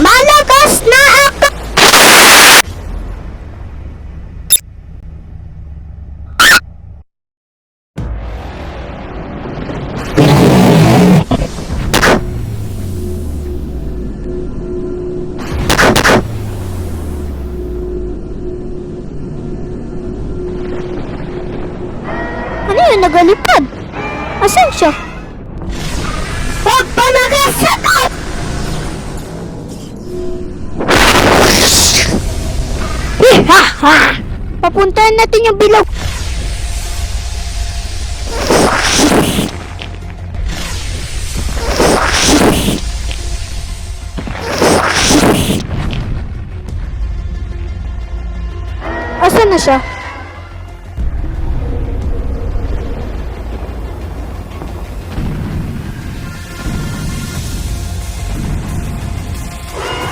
Malakas na ako! Ano yun? Nagalipad? Asan siya? Huwag pa nakasagot! Papuntahan natin yung bilog. Asan na siya?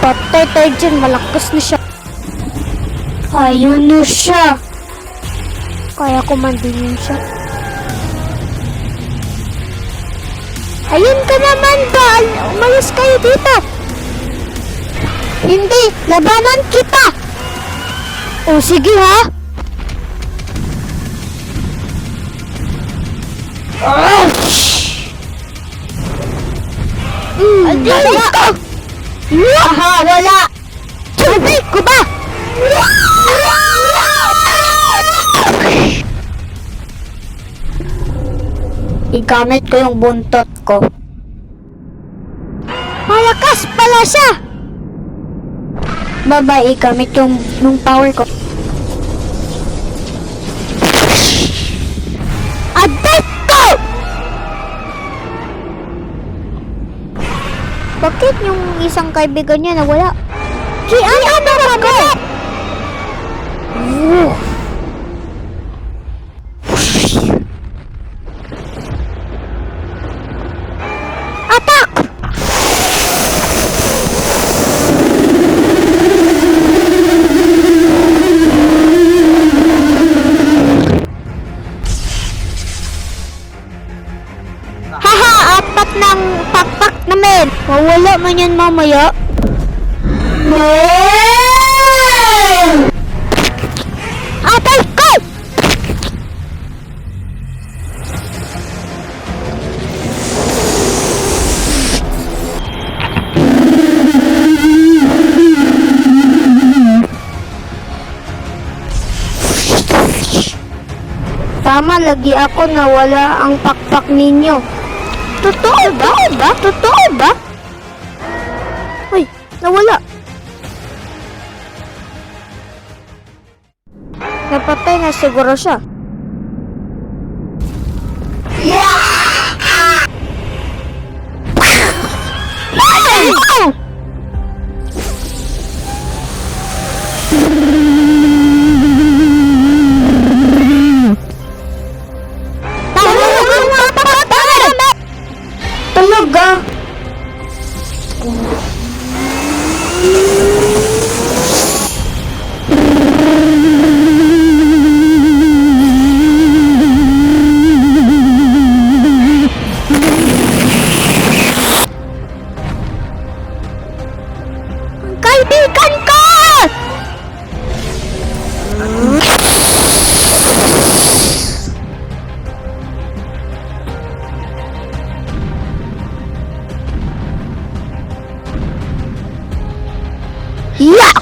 Patay tayo dyan, malakas na siya. Ayun na siya. Kaya kumandinin siya. Ayun ka naman, Bal. Umalis kayo dito. Hindi, labanan kita. O sige ha. Wala. Aha, wala. Tubig ko ba? Igamit ko yung buntot ko. Malakas pala siya! Baba, igamit yung power ko. Aday ko! Bakit yung isang kaibigan niya nawala? Ano ba ko? Atak! Haha! Apat ng pakpak namin! Mawala man yan mamaya. Atay ko! Tama, lagi ako nawala ang pakpak ninyo. Totoo ba? Totoo ba? Uy, nawala. Napatay na siguro siya. Talaga? Kaibigan ko! Yeah!